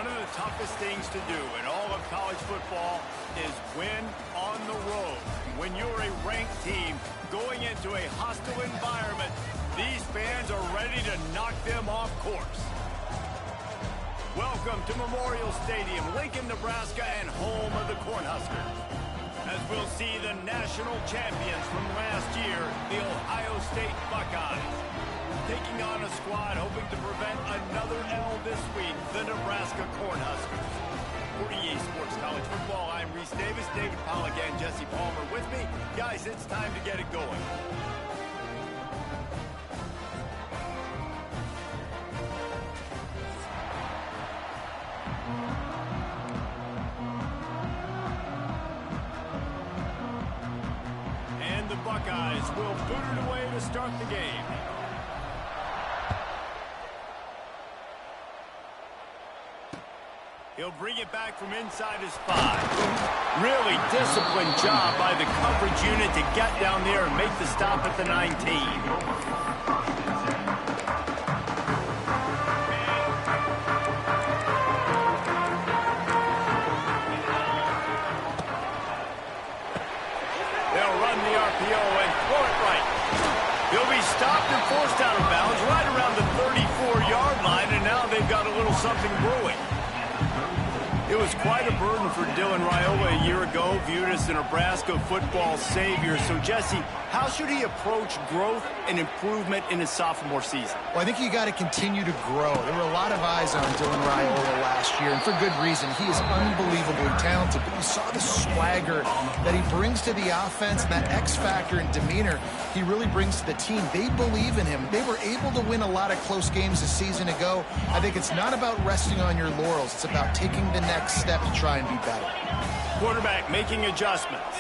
One of the toughest things to do in all of college football is win on the road. When you're a ranked team going into a hostile environment, these fans are ready to knock them off course. Welcome to Memorial Stadium, Lincoln, Nebraska, and home of the Cornhuskers. As we'll see the national champions from last year, the Ohio State Buckeyes, taking on a squad hoping to prevent another L this week, the Nebraska Cornhuskers. For EA Sports College Football, I'm Reese Davis, David Pollack, and Jesse Palmer with me. Guys, it's time to get it going. And the Buckeyes will boot it away to start the game. He'll bring it back from inside his 5. Really disciplined job by the coverage unit to get down there and make the stop at the 19. They'll run the RPO and throw it right. He'll be stopped and forced out of bounds right around the 34-yard line, and now they've got a little something brewing. It was quite a burden for Dylan Raiola a year ago, viewed as the Nebraska football savior. So, Jesse, how should he approach growth and improvement in his sophomore season? Well, I think you got to continue to grow. There were a lot of eyes on Dylan Raiola last year, and for good reason. He is unbelievably talented, but you saw the swagger that he brings to the offense, and that X factor and demeanor he really brings to the team. They believe in him. They were able to win a lot of close games a season ago. I think it's not about resting on your laurels. It's about taking the next step to try and be better. Quarterback making adjustments.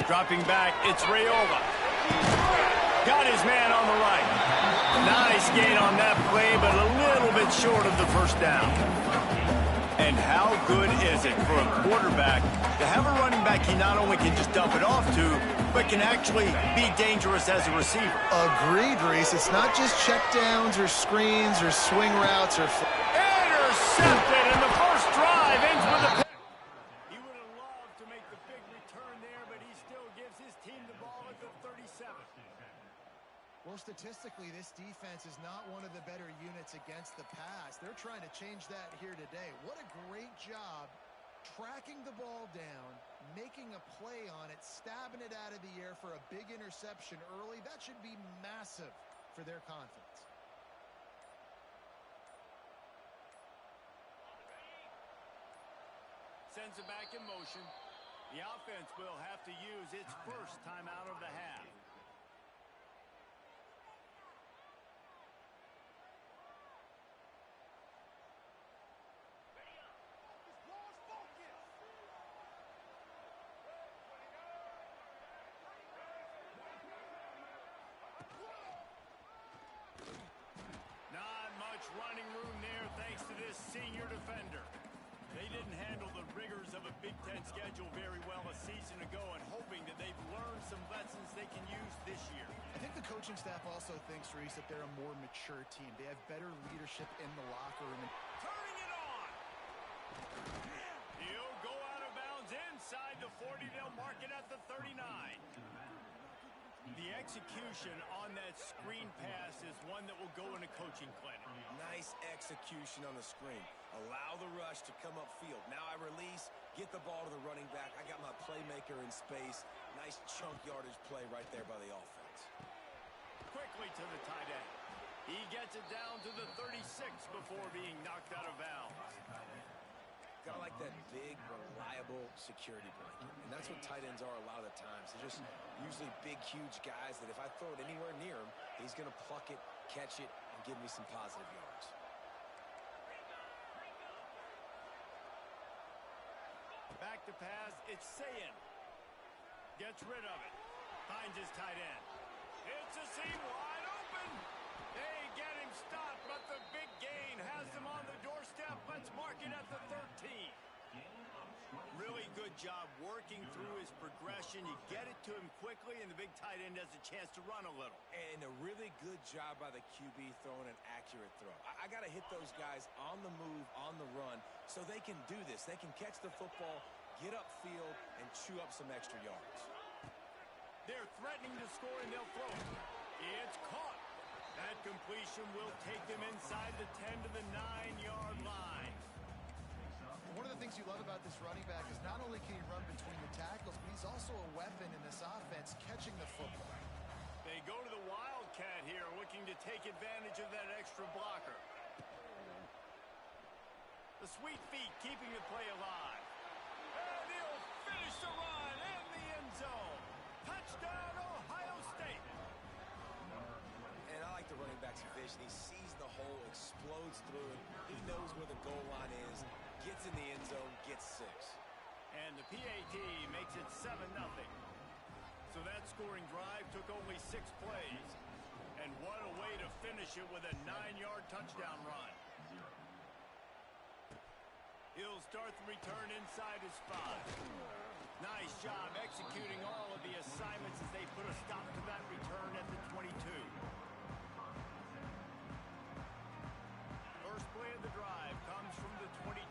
Dropping back, it's Raiola. Got his man on the right. Nice gain on that play, but a little bit short of the first down. And how good is it for a quarterback to have a running back he not only can just dump it off to, but can actually be dangerous as a receiver? Agreed, Reese. It's not just checkdowns or screens or swing routes or... Intercepted, and the first drive ends with a pick. He would have loved to make the big return there, but he still gives his team the ball at the 37. Well, statistically, this defense is not one of the better units against the pass. They're trying to change that here today. What a great job tracking the ball down, making a play on it, stabbing it out of the air for a big interception early. That should be massive for their confidence. Sends it back in motion. The offense will have to use its first timeout of the half. Not much running room there thanks to this senior defender. They didn't handle the rigors of a Big Ten schedule very well a season ago, and hoping that they've learned some lessons they can use this year. I think the coaching staff also thinks, Reese, that they're a more mature team. They have better leadership in the locker room. Turning it on! He'll go out of bounds inside the 40. They'll mark it at the 39. The execution on that screen pass is one that will go in a coaching clinic. Nice execution on the screen. Allow the rush to come upfield. Now I release, get the ball to the running back. I got my playmaker in space. Nice chunk yardage play right there by the offense. Quickly to the tight end. He gets it down to the 36 before being knocked out of bounds. Got like that big, reliable security blanket. And that's what tight ends are a lot of the times. They're just usually big, huge guys that if I throw it anywhere near him, he's going to pluck it, catch it, and give me some positive yards. Back to pass, it's Sayin. Gets rid of it. Finds his tight end. It's a seam wide open. They get him stopped, but the big gain has them on the doorstep. Let's mark it at the 13. Really good job working through his progression. You get it to him quickly, and the big tight end has a chance to run a little. And a really good job by the QB throwing an accurate throw. I got to hit those guys on the move, on the run, so they can do this. They can catch the football, get upfield, and chew up some extra yards. They're threatening to score, and they'll throw it. It's caught. That completion will take them inside the 10 to the 9-yard line. One of the things you love about this running back is not only can he run between the tackles, but he's also a weapon in this offense catching the football. They go to the Wildcat here, looking to take advantage of that extra blocker. The sweet feet keeping the play alive. And he'll finish the run in the end zone. Touchdown, Ohio State. And I like the running back's vision. He sees the hole, explodes through it. He knows where the goal line is, gets in the end zone, gets 6. And the PAT makes it 7-0. So that scoring drive took only 6 plays. And what a way to finish it with a 9-yard touchdown run. He'll start the return inside his 5. Nice job executing all of the assignments as they put a stop to that return at the 22. First play of the drive comes from the 22.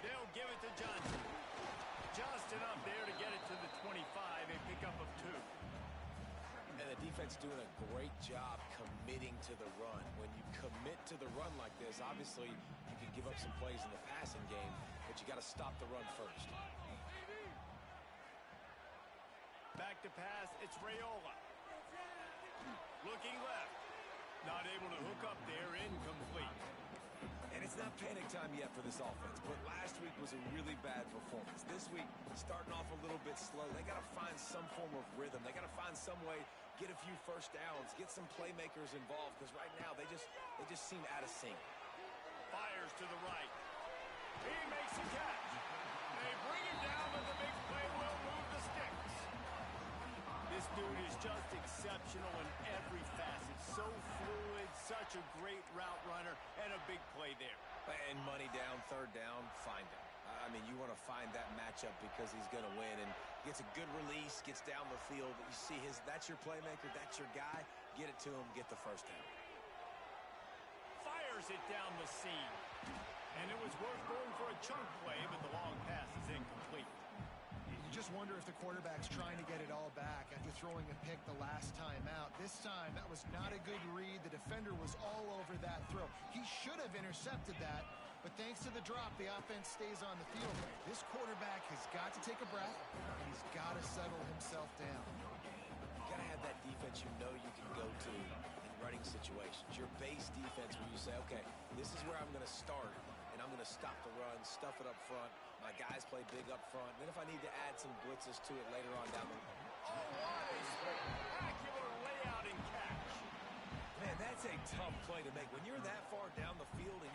They'll give it to Johnson. Just enough there to get it to the 25, a pickup of 2. And the defense doing a great job committing to the run. When you commit to the run like this, obviously you can give up some plays in the passing game, but you got to stop the run first. Back to pass, it's Raiola. Looking left. Not able to hook up there, incomplete. And it's not panic time yet for this offense, but last week was a really bad performance. This week, starting off a little bit slow. They got to find some form of rhythm. They got to find some way, get a few first downs, get some playmakers involved, because right now they just seem out of sync. Fires to the right. He makes a catch. They bring him down, but the big play will move the sticks. This dude is just exceptional in every facet. So fluid, such a great route runner, and a big play there. And money down, third down, find him. I mean, you want to find that matchup because he's going to win, and gets a good release, gets down the field. You see that's your playmaker, that's your guy. Get it to him, get the first down. Fires it down the seam. And it was worth going for a chunk play, but the long pass is incomplete. You just wonder if the quarterback's trying to get it all back after throwing a pick the last time out. This time, that was not a good read. The defender was all over that throw. He should have intercepted that, but thanks to the drop, the offense stays on the field. This quarterback has got to take a breath, and he's got to settle himself down. You got to have that defense you know you can go to in running situations. Your base defense where you say, okay, this is where I'm going to start, and I'm going to stop the run, stuff it up front. My guys play big up front. Then if I need to add some blitzes to it later on down the road. Oh, what a spectacular layout and catch. Man, that's a tough play to make. When you're that far down the field and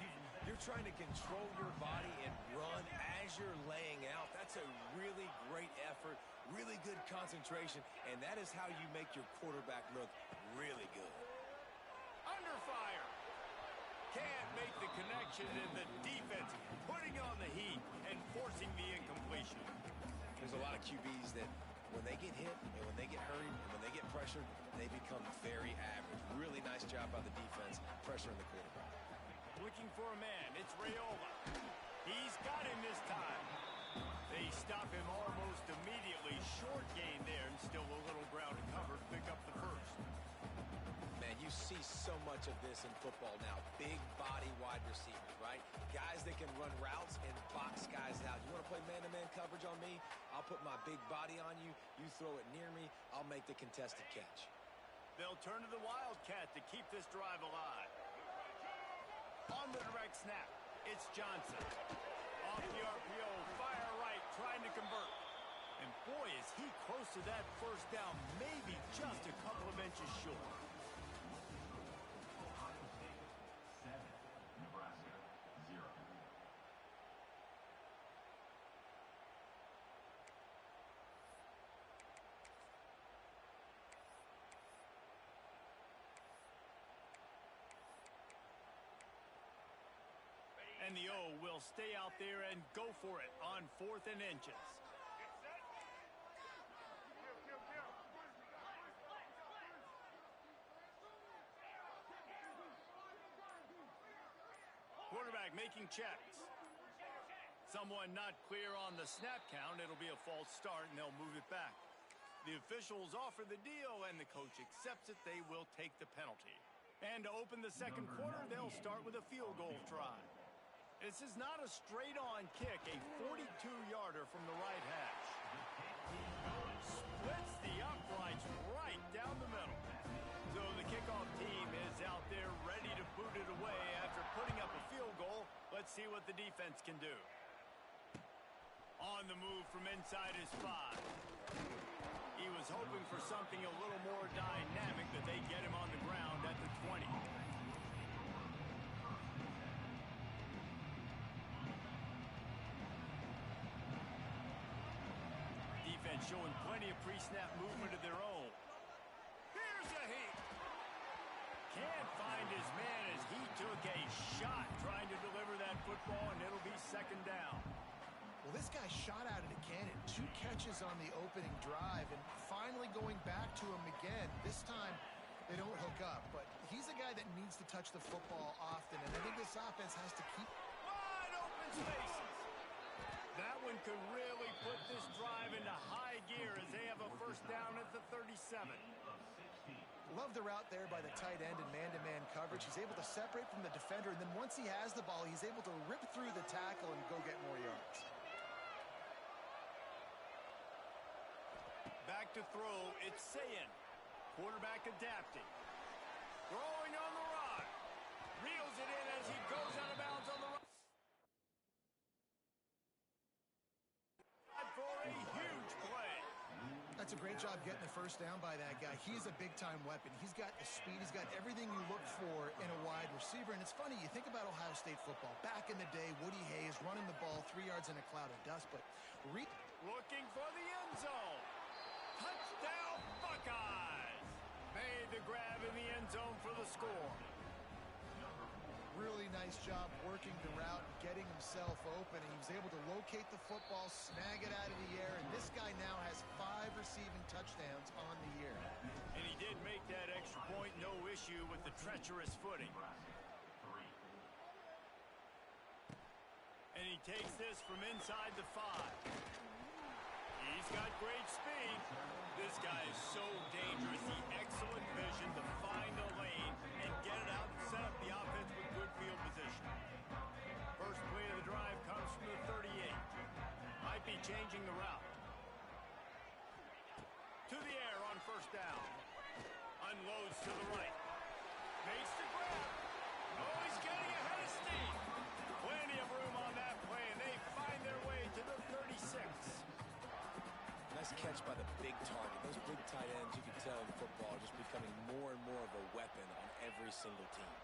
you're trying to control your body and run as you're laying out, that's a really great effort, really good concentration, and that is how you make your quarterback look really good. Under fire. Can't make the connection, and the defense putting on the heat and forcing the incompletion. There's a lot of QBs that when they get hit and when they get hurried and when they get pressured, they become very average. Really nice job by the defense, pressuring the quarterback. Looking for a man, it's Raiola. He's got him this time. They stop him almost immediately. Short gain there, and still a little ground to cover to pick up the first. Man, you see so much of this in football now. Big body wide receivers, right? Guys that can run routes and box guys out. You want to play man-to-man coverage on me? I'll put my big body on you. You throw it near me, I'll make the contested catch. They'll turn to the Wildcat to keep this drive alive. On the direct snap, it's Johnson. Off the RPO, fire right, trying to convert. And boy, is he close to that first down, maybe just a couple of inches short. And And the O will stay out there and go for it on 4th and inches. Quarterback making checks. Someone not clear on the snap count. It'll be a false start, and they'll move it back. The officials offer the deal, and the coach accepts it. They will take the penalty. And to open the second quarter, they'll start with a field goal try. This is not a straight-on kick, a 42-yarder from the right hash. Splits the uprights right down the middle. So the kickoff team is out there ready to boot it away after putting up a field goal. Let's see what the defense can do. On the move from inside his 5. He was hoping for something a little more dynamic, that they get him on the ground at the 20. Defense showing plenty of pre-snap movement of their own. Here's a heat. Can't find his man as he took a shot trying to deliver that football, and it'll be second down. Well, this guy shot out of the cannon. 2 catches on the opening drive, and finally going back to him again. This time, they don't hook up, but he's a guy that needs to touch the football often, and I think this offense has to keep wide open spaces. That one could really put this drive into high gear as they have a first down at the 37. Love the route there by the tight end in man-to-man coverage. He's able to separate from the defender, and then once he has the ball, he's able to rip through the tackle and go get more yards. Back to throw, it's Sayin. Quarterback adapting. Throwing on the run. Reels it in as he goes out of bounds on the run. For a huge play. That's a great job getting the first down by that guy. He's a big-time weapon. He's got the speed. He's got everything you look for in a wide receiver. And it's funny, you think about Ohio State football. Back in the day, Woody Hayes running the ball 3 yards in a cloud of dust. But looking for the end zone. Touchdown, Buckeyes! Made the grab in the end zone for the score. Really nice job working the route and getting himself open. And he was able to locate the football, snag it out of the air, and this guy now has 5 receiving touchdowns on the year. And he did make that extra point, no issue with the treacherous footing. And he takes this from inside the 5. He's got great speed. This guy is so dangerous. The excellent vision to find a lane and get it out and set up the offense with good field position. First play of the drive comes from the 38. Might be changing the route. To the air on first down. Unloads to the right. Makes the grab. Oh, he's getting ahead of steam. Plenty of room on that play, and they find their way to the 36. Nice catch by the big target. Those big tight ends, you can tell in football, are just becoming more and more of a weapon on every single team.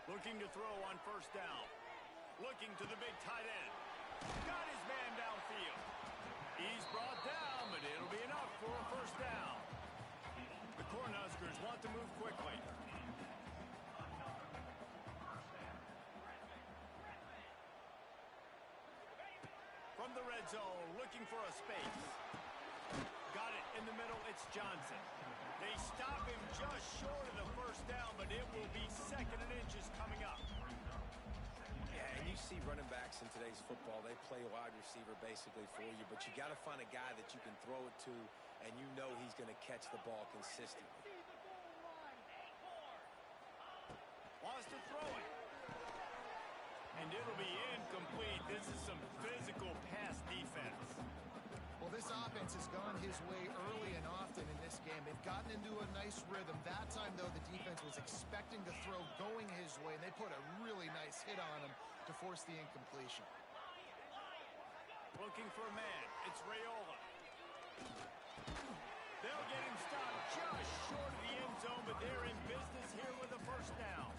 Looking to throw on first down. Looking to the big tight end. Got his man downfield. He's brought down, but it'll be enough for a first down. The Cornhuskers want to move quickly. From the red zone, looking for a space. Got it in the middle, it's Johnson. They stop him just short of the first down, but it will be second and inches coming up. Yeah, and you see running backs in today's football, they play wide receiver basically for you, but you got to find a guy that you can throw it to, and you know he's going to catch the ball consistently. Wants to throw it. And it'll be incomplete. This is some physical pass defense. Well, this offense has gone his way early and often in this game. They've gotten into a nice rhythm. That time, though, the defense was expecting to throw going his way, and they put a really nice hit on him to force the incompletion. Looking for a man. It's Raiola. They'll get him stopped just short of the end zone, but they're in business here with a first down.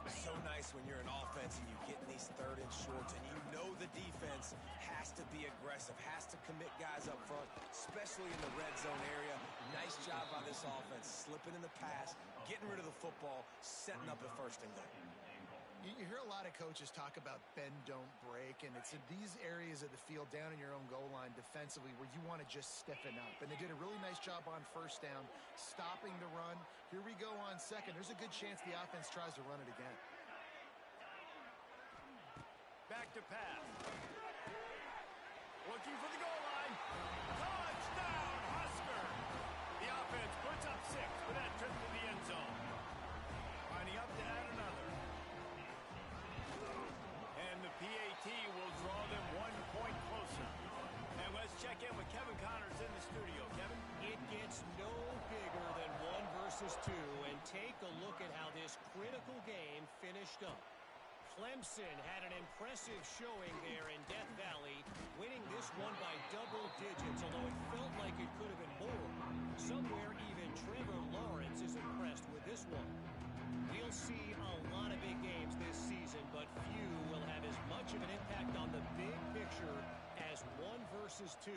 So nice when you're an offense and you get in these third and shorts and you know the defense has to be aggressive, has to commit guys up front, especially in the red zone area. Nice job job by this offense, slipping in the pass, getting rid of the football, setting up a first and goal. You hear a lot of coaches talk about bend, don't break, and it's in these areas of the field down in your own goal line defensively where you want to just stiffen up. And they did a really nice job on first down, stopping the run. Here we go on second. There's a good chance the offense tries to run it again. Back to pass. Looking for the goal line. Touchdown, Husker! The offense puts up 6 for that trip to the end zone. Lining up to add another. And the PAT will draw them 1 point closer. And let's check in with Kevin Connors in the studio. Kevin? It gets no bigger than 1 versus 2, and take a look at how this critical game finished up. Clemson had an impressive showing there in Death Valley, winning this one by double digits, although it felt like it could have been more. Somewhere even Trevor Lawrence is impressed with this one. We'll see a lot of big games this season, but few will have as much of an impact on the big picture as 1 versus 2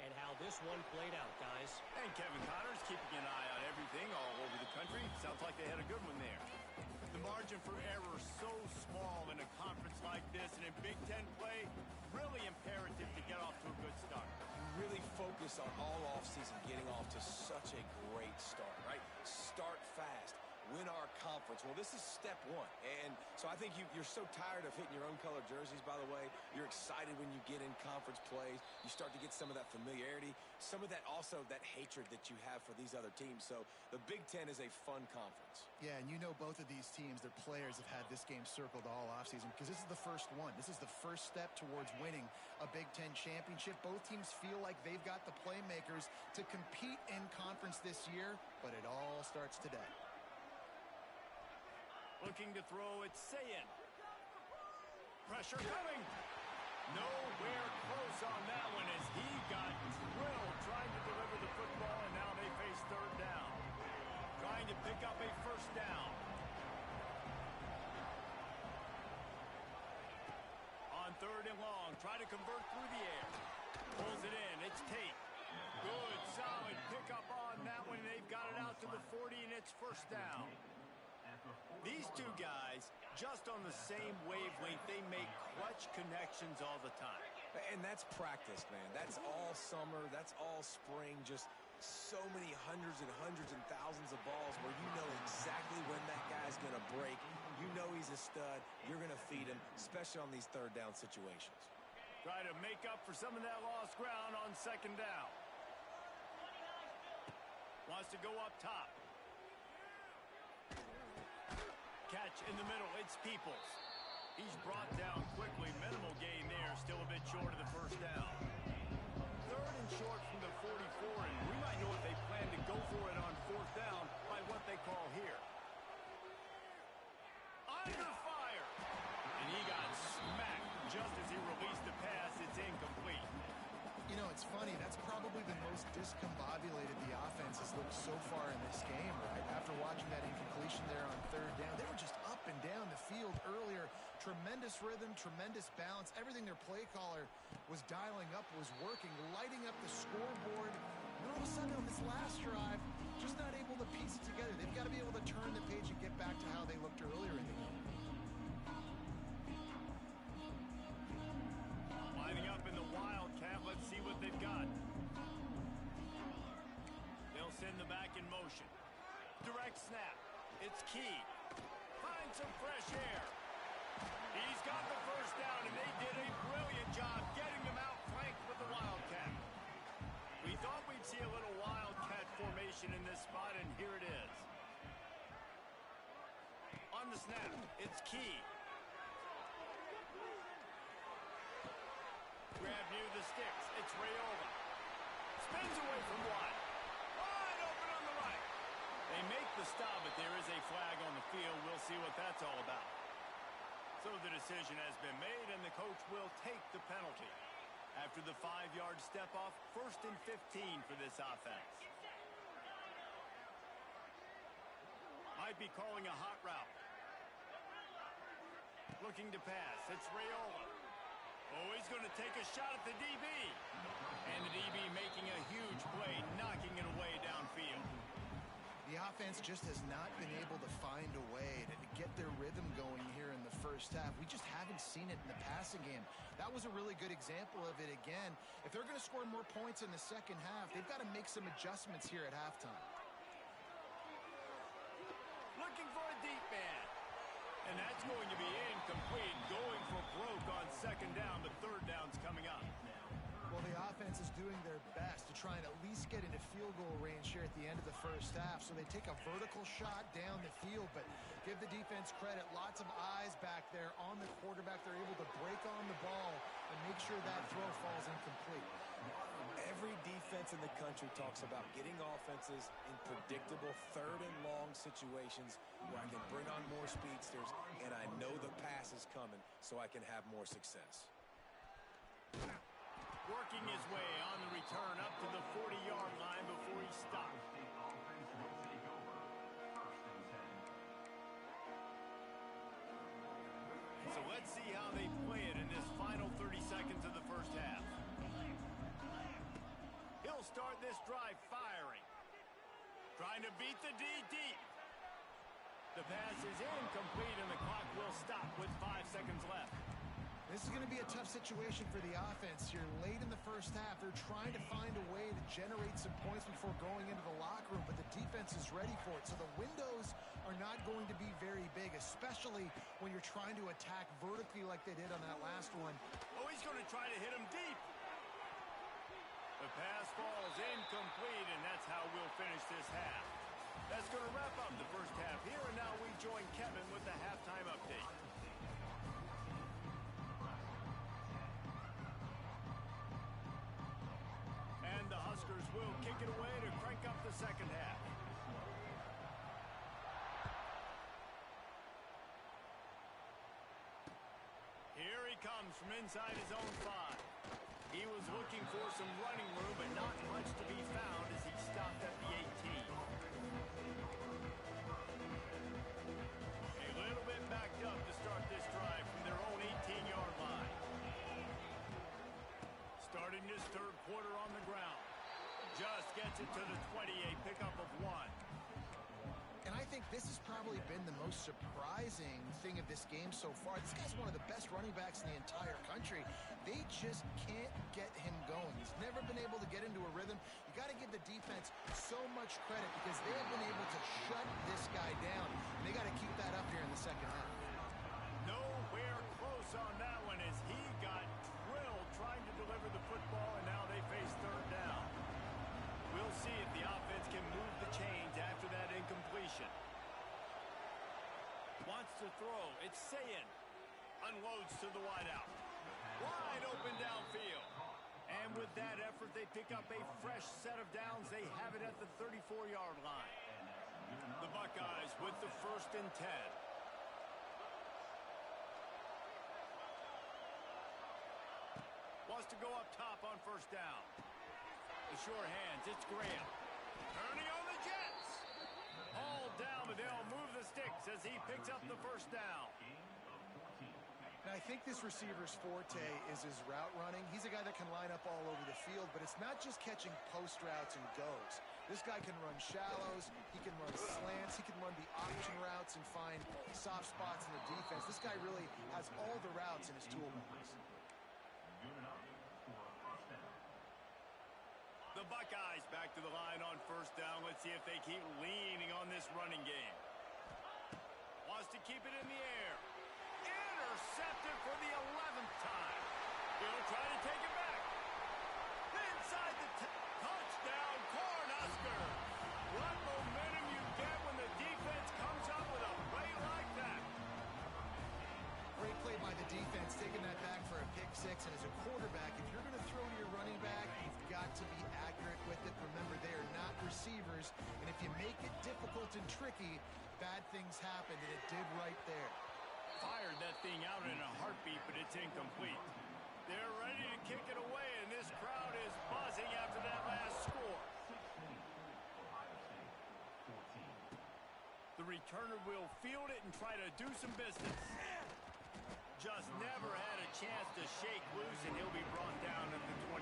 and how this one played out, guys. And Kevin Connors keeping an eye on everything all over the country. Sounds like they had a good one there. The margin for error so small in a conference like this, and in Big Ten play, really imperative to get off to a good start. You really focus on all offseason getting off to such a great start, right? Start fast. Win our conference. Well, this is step 1. And so I think you're so tired of hitting your own color jerseys, by the way. You're excited when you get in conference plays. You start to get some of that familiarity, some of that also that hatred that you have for these other teams. So the Big Ten is a fun conference. Yeah, and you know both of these teams, their players have had this game circled all offseason because this is the first one. This is the first step towards winning a Big Ten championship. Both teams feel like they've got the playmakers to compete in conference this year, but it all starts today. Looking to throw, it's Sayin. Pressure coming. Nowhere close on that one as he got drilled trying to deliver the football, and now they face 3rd down. Trying to pick up a first down. On 3rd and long, try to convert through the air. Pulls it in, it's Tate. Good, solid pickup on that one, and they've got it out to the 40, and it's first down. These two guys, just on the same wavelength, they make clutch connections all the time. And that's practice, man. That's all summer. That's all spring. Just so many hundreds and thousands of balls where you know exactly when that guy's going to break. You know he's a stud. You're going to feed him, especially on these 3rd down situations. Try to make up for some of that lost ground on 2nd down. Wants to go up top. Catch in the middle, it's Peoples. He's brought down quickly. Minimal gain there, still a bit short of the first down. 3rd and short from the 44, and we might know if they plan to go for it on 4th down by what they call here. Under fire! And he got smacked just as he released the pass. It's incomplete. You know, it's funny. That's probably the most discombobulated the offense has looked so far in this game, right? After watching that incompletion there on 3rd down, they were just up and down the field earlier. Tremendous rhythm, tremendous balance. Everything their play caller was dialing up was working, lighting up the scoreboard. And all of a sudden on this last drive, just not able to piece it together. They've got to be able to turn the page and get back to how they looked earlier in the game. Lining up in the Wildcat. Let's see what they've got. They'll send the back in motion. Direct snap. It's Key. Find some fresh air. He's got the first down, and they did a brilliant job getting them out flanked with the Wildcat. We thought we'd see a little Wildcat formation in this spot, and here it is. On the snap, it's Key. Grab near the sticks. It's Raiola. Spins away from one. Wide open on the right. They make the stop, but there is a flag on the field. We'll see what that's all about. So the decision has been made, and the coach will take the penalty. After the 5-yard step-off, 1st and 15 for this offense. Might be calling a hot route. Looking to pass. It's Raiola. Oh, he's going to take a shot at the DB. And the DB making a huge play, knocking it away downfield. offense just has not been able to find a way to get their rhythm going here in the first half. We just haven't seen it in the passing game. That was a really good example of it again. If they're going to score more points in the second half, they've got to make some adjustments here at halftime. Looking for a deep man. And that's going to be incomplete. Going for broke on second down, but third down's coming up. Well, the offense is doing their best to try and at least get into field goal range here at the end of the first half. So they take a vertical shot down the field, but give the defense credit. Lots of eyes back there on the quarterback. They're able to break on the ball and make sure that throw falls incomplete. Every defense in the country talks about getting offenses in predictable third and long situations where I can bring on more speedsters and I know the pass is coming so I can have more success. Working his way on the return up to the 40-yard line before he stopped. So let's see how they play it in this final 30 seconds of the first half. He'll start this drive firing. Trying to beat the D deep. The pass is incomplete and the clock will stop with 5 seconds left. This is going to be a tough situation for the offense here. Late in the first half, they're trying to find a way to generate some points before going into the locker room, but the defense is ready for it. So the windows are not going to be very big, especially when you're trying to attack vertically like they did on that last one. Oh, he's going to try to hit him deep. The pass falls incomplete, and that's how we'll finish this half. That's going to wrap up the first half here, and now we join Kevin with the halftime update. And the Huskers will kick it away to crank up the second half. Here he comes from inside his own 5. He was looking for some running room, but not much to be found as he stopped at the 18. A little bit backed up to start this drive from their own 18-yard line. Starting this third quarter on the ground. Just gets it to the 20, a pickup of 1. And I think this has probably been the most surprising thing of this game so far. This guy's one of the best running backs in the entire country. They just can't get him going. He's never been able to get into a rhythm. You got to give the defense so much credit because they have been able to shut this guy down. And they got to keep that up here in the second half. Nowhere close on that one as he got drilled trying to deliver the football, and now they face third down. We'll see if the offense can move the chains after that incompletion. Wants to throw. It's Sayin. Unloads to the wideout. Wide open downfield. And with that effort, they pick up a fresh set of downs. They have it at the 34-yard line. The Buckeyes with the 1st and 10. Wants to go up top on first down. The sure hands, it's Graham. Turning on the Jets. All down, but they'll move the sticks as he picks up the first down. Now, I think this receiver's forte is his route running. He's a guy that can line up all over the field, but it's not just catching post routes and goes. This guy can run shallows, he can run slants, he can run the option routes and find soft spots in the defense. This guy really has all the routes in his toolbox. The Buckeyes back to the line on first down. Let's see if they keep leaning on this running game. Wants to keep it in the air. Intercepted for the 11th time. He'll try to take it back. Inside the touchdown, Cornhusker. What momentum you get when the defense comes up with a play like that. Great play by the defense, taking that back for a pick 6. And as a quarterback, if you're going to throw to your running back, you've got to be accurate with it. Remember, they are not receivers. And if you make it difficult and tricky, bad things happen. And it did right there. Fired that thing out in a heartbeat, but it's incomplete. They're ready to kick it away, and this crowd is buzzing after that last score. The returner will field it and try to do some business. Just never had a chance to shake loose, and he'll be brought down at the 24.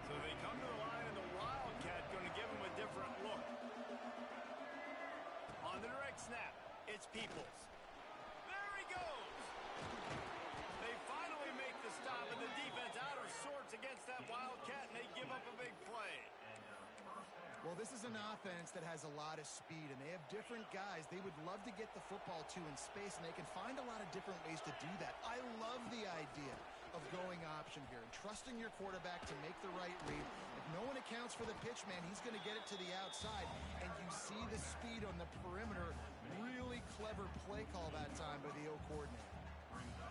So they come its peoples. There he goes. They finally make the stop, and the defense out of sorts against that Wildcat, and they give up a big play. Well, this is an offense that has a lot of speed, and they have different guys they would love to get the football to in space, and they can find a lot of different ways to do that. I love the idea of going option here and trusting your quarterback to make the right read. If no one accounts for the pitch, man, he's going to get it to the outside, and you see the speed on the perimeter. Really clever play call that time by the O coordinator.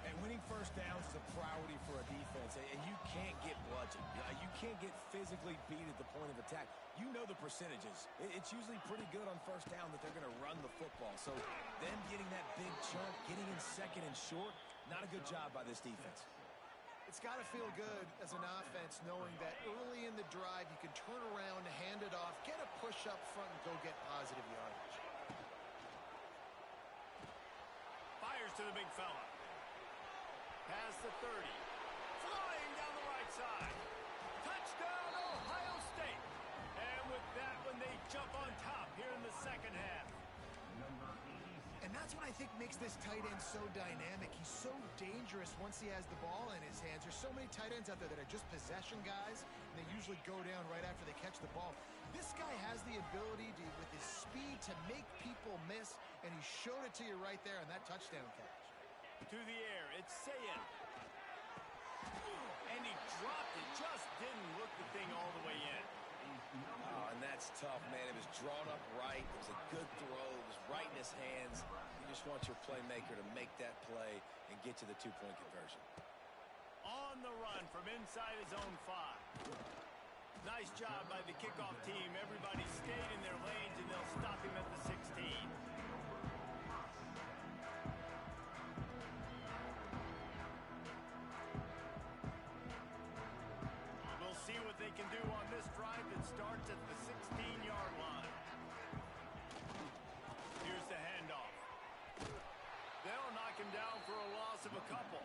And winning first downs is a priority for a defense, and you can't get bludgeoned. You can't get physically beat at the point of attack. You know the percentages. It's usually pretty good on first down that they're going to run the football. So them getting that big chunk, getting in second and short, not a good job by this defense. It's got to feel good as an offense knowing that early in the drive you can turn around, hand it off, get a push up front, and go get positive yardage. Fires to the big fella. Past the 30. Flying down the right side. Touchdown, Ohio State. And with that one, they jump on top here in the second half. And that's what I think makes this tight end so dynamic. He's so dangerous once he has the ball in his hands. There's so many tight ends out there that are just possession guys, and they usually go down right after they catch the ball. This guy has the ability to, with his speed, to make people miss, and he showed it to you right there on that touchdown catch. To the air, it's Sayin. And he dropped it, just didn't look the thing all the way in. Oh, and that's tough, man. It was drawn up right. It was a good throw. It was right in his hands. You just want your playmaker to make that play and get to the two-point conversion. On the run from inside his own 5. Nice job by the kickoff team. Everybody stayed in their lanes, and they'll stop him at the 16. See what they can do on this drive that starts at the 16-yard line. Here's the handoff. They'll knock him down for a loss of a couple.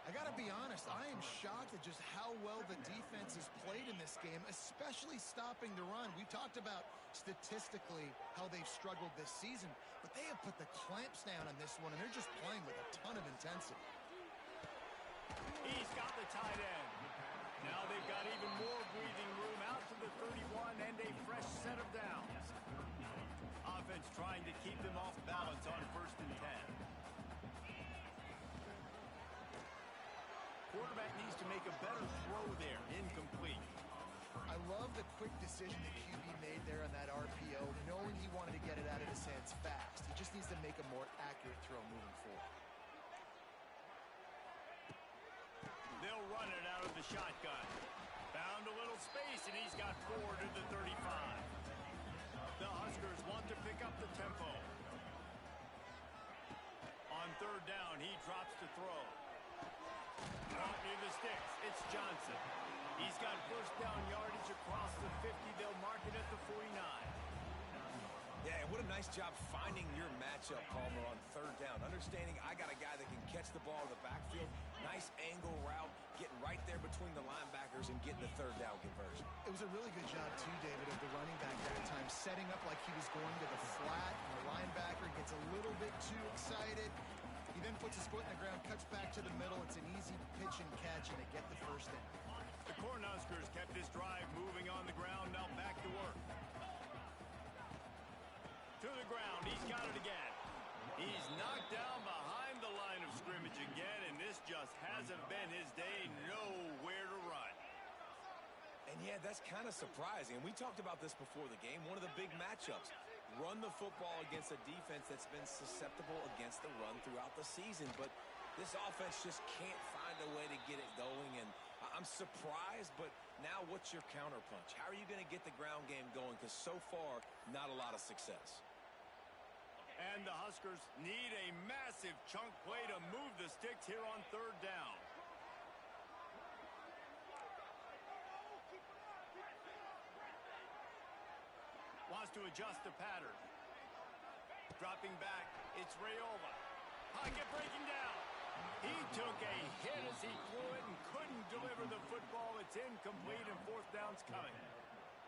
I got to be honest, I am shocked at just how well the defense has played in this game, especially stopping the run. We talked about statistically how they've struggled this season, but they have put the clamps down on this one, and they're just playing with a ton of intensity. He's got the tight end. Now they've got even more breathing room out to the 31 and a fresh set of downs. Offense trying to keep them off balance on 1st and 10. Quarterback needs to make a better throw there. Incomplete. I love the quick decision the QB made there on that RPO, knowing he wanted to get it out of his hands fast. He just needs to make a more accurate throw moving forward. They'll run it out of the shotgun. Found a little space, and he's got 4 to the 35. The Huskers want to pick up the tempo. On 3rd down, he drops to throw. Caught near the sticks. It's Johnson. He's got 1st down yardage across the 50. They'll mark it at the 49. Yeah, and what a nice job finding your matchup, Palmer, on 3rd down. Understanding I got a guy that can catch the ball in the backfield. Nice angle route, getting right there between the linebackers and getting the 3rd down conversion. It was a really good job, too, David, of the running back that time, setting up like he was going to the flat, and the linebacker gets a little bit too excited. He then puts his foot in the ground, cuts back to the middle. It's an easy pitch and catch, and they get the 1st down. The Cornhuskers kept this drive moving on the ground, now back to work. To the ground, he's got it again. He's knocked down behind the line of scrimmage again, and this just hasn't been his day. Nowhere to run. And yeah, that's kind of surprising. And we talked about this before the game. One of the big matchups. Run the football against a defense that's been susceptible against the run throughout the season. But this offense just can't find a way to get it going. And I'm surprised, but now what's your counterpunch? How are you going to get the ground game going? Because so far, not a lot of success. And the Huskers need a massive chunk play to move the sticks here on 3rd down. Wants to adjust the pattern. Dropping back, it's Raiola. Pocket breaking down. He took a hit as he threw it and couldn't deliver the football. It's incomplete, and 4th down's coming.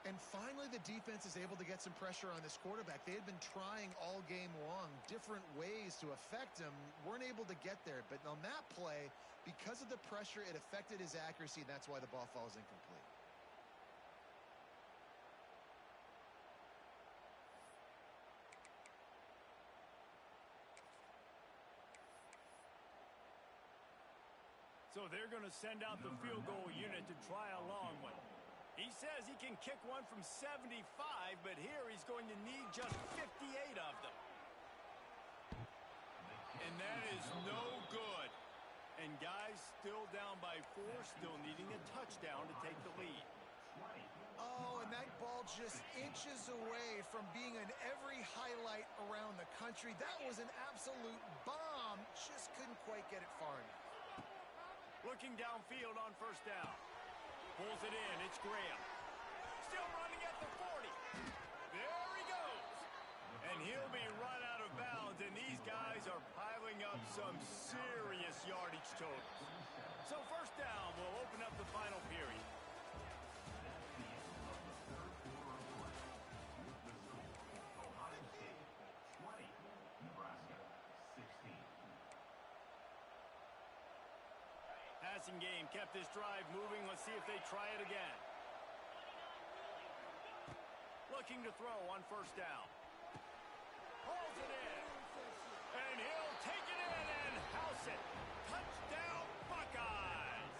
And finally, the defense is able to get some pressure on this quarterback. They had been trying all game long, different ways to affect him, weren't able to get there. But on that play, because of the pressure, it affected his accuracy, and that's why the ball falls incomplete. So they're going to send out the field goal unit to try a long one. He says he can kick one from 75, but here he's going to need just 58 of them. And that is no good. And guys still down by 4, still needing a touchdown to take the lead. Oh, and that ball just inches away from being in every highlight around the country. That was an absolute bomb. Just couldn't quite get it far enough. Looking downfield on first down. Pulls it in. It's Graham. Still running at the 40. There he goes. And he'll be run out of bounds. And these guys are piling up some serious yardage totals. So first down will open up the final period. Passing game kept this drive moving. Let's see if they try it again. Looking to throw on first down. Pulls it in. And he'll take it in and house it. Touchdown, Buckeyes.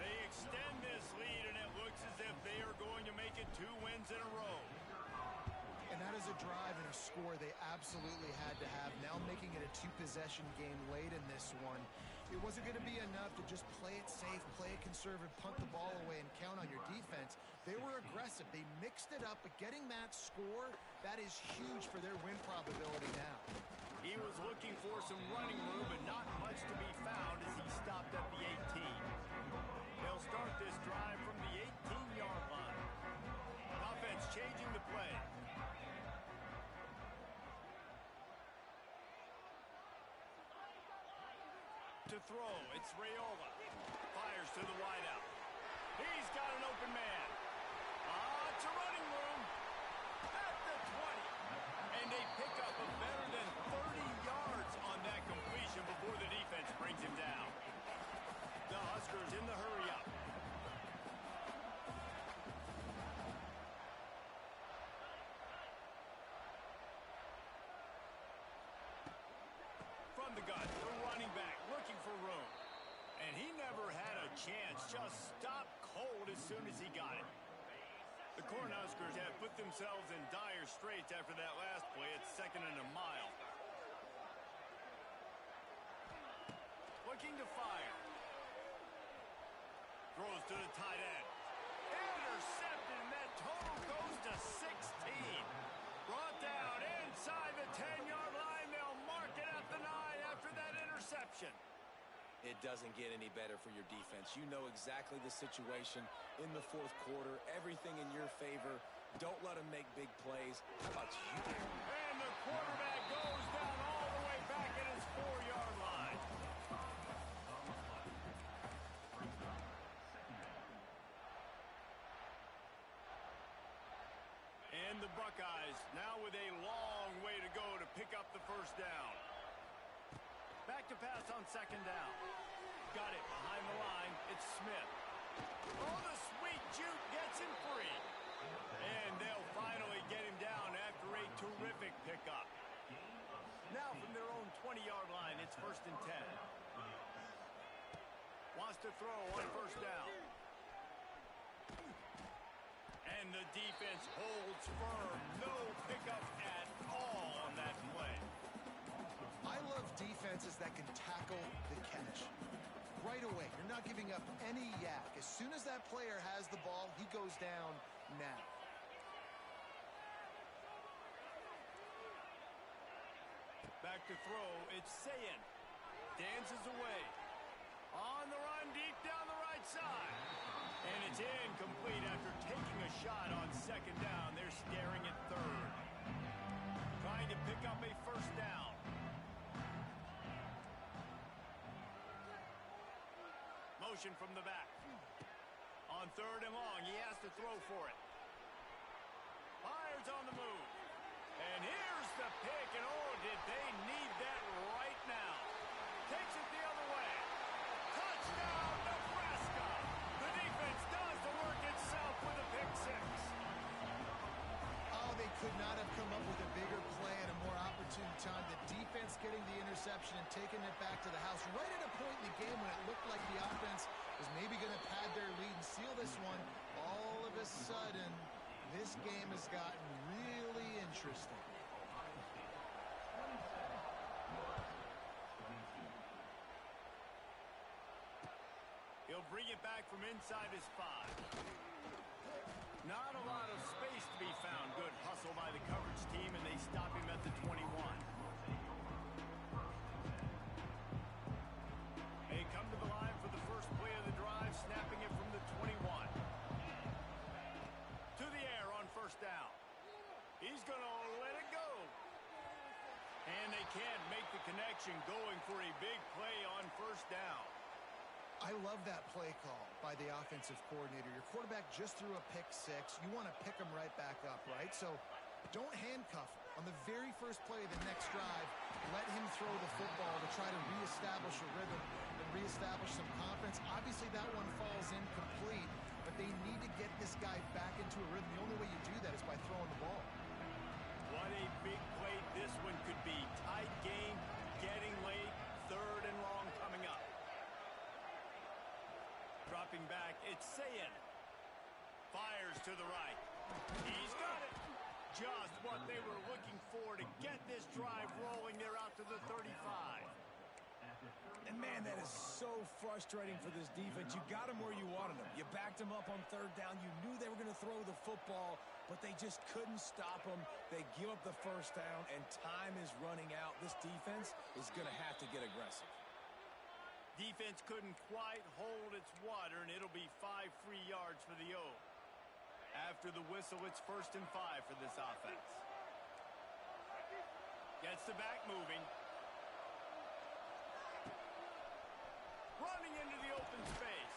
They extend this lead, and it looks as if they are going to make it 2 wins in a row. And that is a drive and a score they absolutely had to have. Now making it a 2-possession game late in this one. It wasn't going to be enough to just play it safe, play it conservative, punt the ball away, and count on your defense. They were aggressive. They mixed it up, but getting that score, that is huge for their win probability now. He was looking for some running room, but not much to be found as he stopped at the 18. They'll start this drive from the 18-yard line. Offense changing the play. To throw, it's Raiola. Fires to the wideout. He's got an open man. It's a running room. At the 20. And they pick up a better than 30 yards on that completion before the defense brings him down. The Huskers in the hurry up. From the gun, the running back looking for room. And he never had a chance, just stopped cold as soon as he got it. The Cornhuskers have put themselves in dire straits after that last play. It's 2nd and a mile. Looking to fire. Throws to the tight end. Intercepted, and that total goes to 16. Brought down inside the 10-yard line. They'll mark it at the 9 after that interception. It doesn't get any better for your defense. You know exactly the situation in the 4th quarter. Everything in your favor. Don't let them make big plays. How about you? And the quarterback goes down all the way back at his 4-yard line. And the Buckeyes now with a long way to go to pick up the first down. Back to pass on 2nd down. Got it behind the line. It's Smith. Oh, the sweet juke gets him free. And they'll finally get him down after a terrific pickup. Now from their own 20-yard line, it's 1st and 10. Wants to throw on first down. And the defense holds firm. No pickup at all on that play. I love defenses that can tackle the catch. Right away, you're not giving up any yak. As soon as that player has the ball, he goes down now. Back to throw, it's Sayin. Dances away. On the run, deep down the right side. And it's incomplete after taking a shot on 2nd down. They're staring at 3rd. Trying to pick up a first down. Motion from the back. On 3rd and long, he has to throw for it. receivers on the move. And here's the pick, and oh, did they need that right now. Takes it the other way. Touchdown, Nebraska! The defense does the work itself with a pick six. Oh, they could not have come up with a bigger play at a more opportune time. The defense getting the interception and taking it back to the house right at a point in the game when it looked like the offense was maybe going to pad their lead and seal this one. All of a sudden, this game has gotten really interesting. He'll bring it back from inside his 5. Not a lot of space to be found. Good hustle by the coverage team, and they stop him at the 21. They come to the line for the first play of the drive, snapping it from the 21. To the air on first down. He's going to let it go. And they can't make the connection, going for a big play on first down. I love that play call by the offensive coordinator. Your quarterback just threw a pick six. You want to pick him right back up, right? So don't handcuff him. On the very first play of the next drive, let him throw the football to try to reestablish a rhythm and reestablish some confidence. Obviously, that one falls incomplete, but they need to get this guy back into a rhythm. The only way you do that is by throwing the ball. What a big play this one could be. Tight game, getting late, 3rd and long coming up. Dropping back, it's Sayin. Fires to the right. He's got it. Just what they were looking for to get this drive rolling. They're out to the 35. And, man, that is so frustrating for this defense. You got them where you wanted them. You backed them up on 3rd down. You knew they were going to throw the football, but they just couldn't stop them. They give up the first down, and time is running out. This defense is going to have to get aggressive. Defense couldn't quite hold its water, and it'll be 5 free yards for the O. After the whistle, it's 1st and 5 for this offense. Gets the back moving. Running into the open space.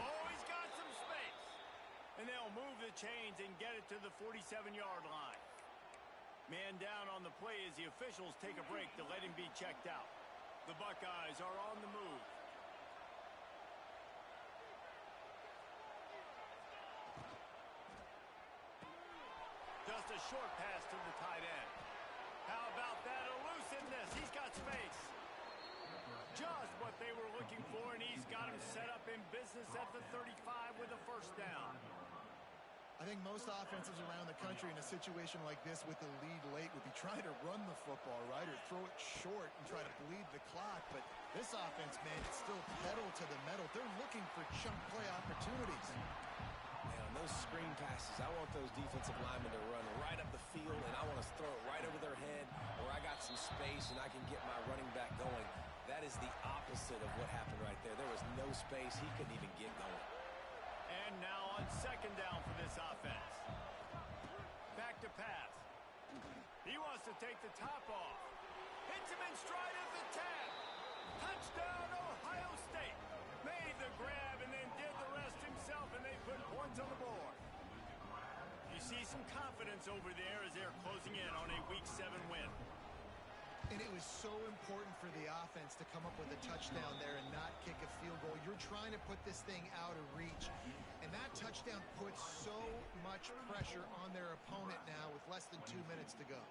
Oh, he's got some space. And they'll move the chains and get it to the 47-yard line. Man down on the play as the officials take a break to let him be checked out. The Buckeyes are on the move. Just a short pass to the tight end. How about that elusiveness? He's got space. Just what they were looking for, and he's got him set up in business at the 35 with a first down. I think most offenses around the country in a situation like this with the lead late would be trying to run the football, right, or throw it short and try to bleed the clock. But this offense, man, it's still pedal to the metal. They're looking for chunk play opportunities. Man, on those screen passes, I want those defensive linemen to run right up the field, and I want to throw it right over their head where I got some space and I can get my running back going. That is the opposite of what happened right there. There was no space. He couldn't even get going. And now on 2nd down for this offense. Back to pass. He wants to take the top off. Hits him in stride at the 10. Touchdown, Ohio State. Made the grab and then did the rest himself, and they put points on the board. You see some confidence over there as they're closing in on a Week 7 win. And it was so important for the offense to come up with a touchdown there and not kick a field goal. You're trying to put this thing out of reach. And that touchdown puts so much pressure on their opponent now with less than 2 minutes to go.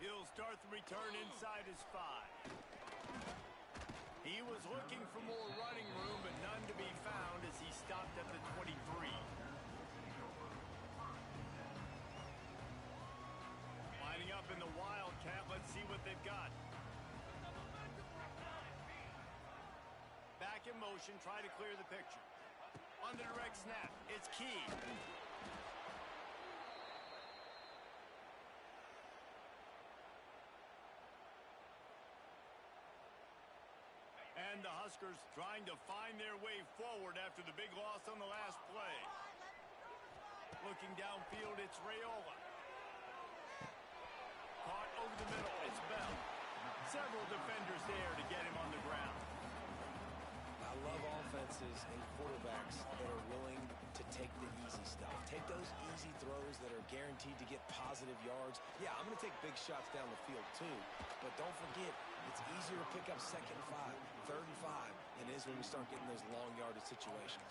He'll start the return inside his 5. He was looking for more running room, but none to be found as he stopped at the 23. Lining up in the Wildcat. Let's see what they've got. Back in motion, try to clear the picture. On the direct snap, it's Key. And the Huskers trying to find their way forward after the big loss on the last play. Looking downfield, it's Raiola. Caught over the middle, it's Bell. Several defenders there to get him on the ground. I love offenses and quarterbacks that are willing to take the easy stuff. Take those easy throws that are guaranteed to get positive yards. Yeah, I'm going to take big shots down the field too, but don't forget, it's easier to pick up 2nd and 5, 3rd and 5 than it is when we start getting those long yardage situations.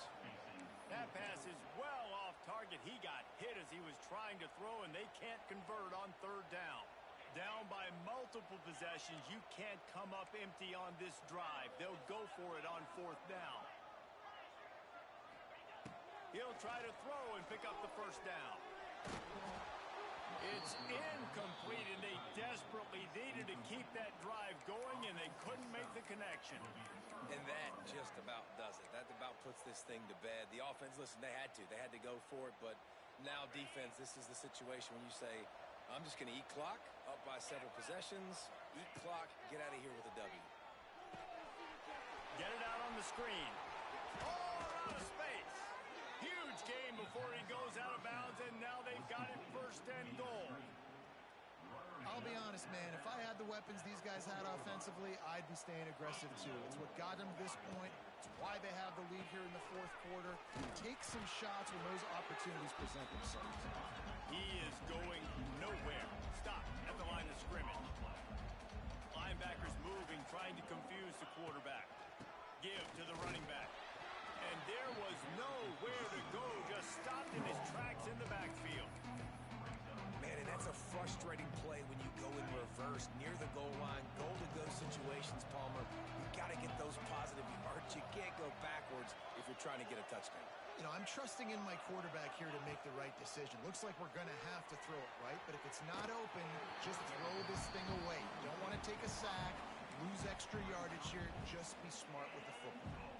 That pass is well off target. He got hit as he was trying to throw, and they can't convert on 3rd down. Down by multiple possessions, you can't come up empty on this drive. They'll go for it on 4th down. He'll try to throw and pick up the 1st down. It's incomplete, and they desperately needed to keep that drive going, and they couldn't make the connection. And that just about does it. That about puts this thing to bed. The offense, listen, they had to go for it, but now defense, this is the situation when you say, I'm just going to eat clock, up by several possessions, eat clock, get out of here with a W. Get it out on the screen. Oh, out of space. Huge game before he goes out of bounds, and now they've got it 1st and goal. I'll be honest, man. If I had the weapons these guys had offensively, I'd be staying aggressive too. It's what got them to this point. It's why they have the lead here in the 4th quarter. Take some shots when those opportunities present themselves. He is going nowhere. Stop at the line of scrimmage. Linebackers moving, trying to confuse the quarterback. Give to the running back. And there was nowhere to go. Just stopped in his tracks in the backfield. Man, and that's a frustrating play when you go in reverse near the goal line, goal-to-go situations, Palmer. You've got to get those positive yards. You can't go backwards if you're trying to get a touchdown. You know, I'm trusting in my quarterback here to make the right decision. Looks like we're going to have to throw it, right? But if it's not open, just throw this thing away. You don't want to take a sack, lose extra yardage here. Just be smart with the football.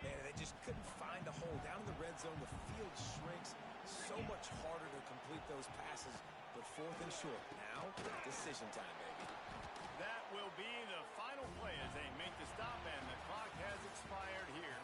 Man, they just couldn't find a hole. Down in the red zone, the field shrinks. So much harder to complete those passes, but 4th and short. Now, decision time, baby. That will be the final play as they make the stop, and the clock has expired here.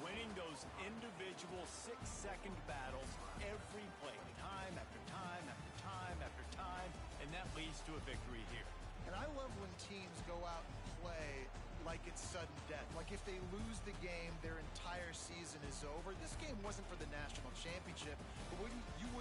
Winning those individual 6-second battles every play, time after time after time after time, and that leads to a victory here. And I love when teams go out and play like it's sudden death. Like if they lose the game, their entire season is over. This game wasn't for the national championship, but when you would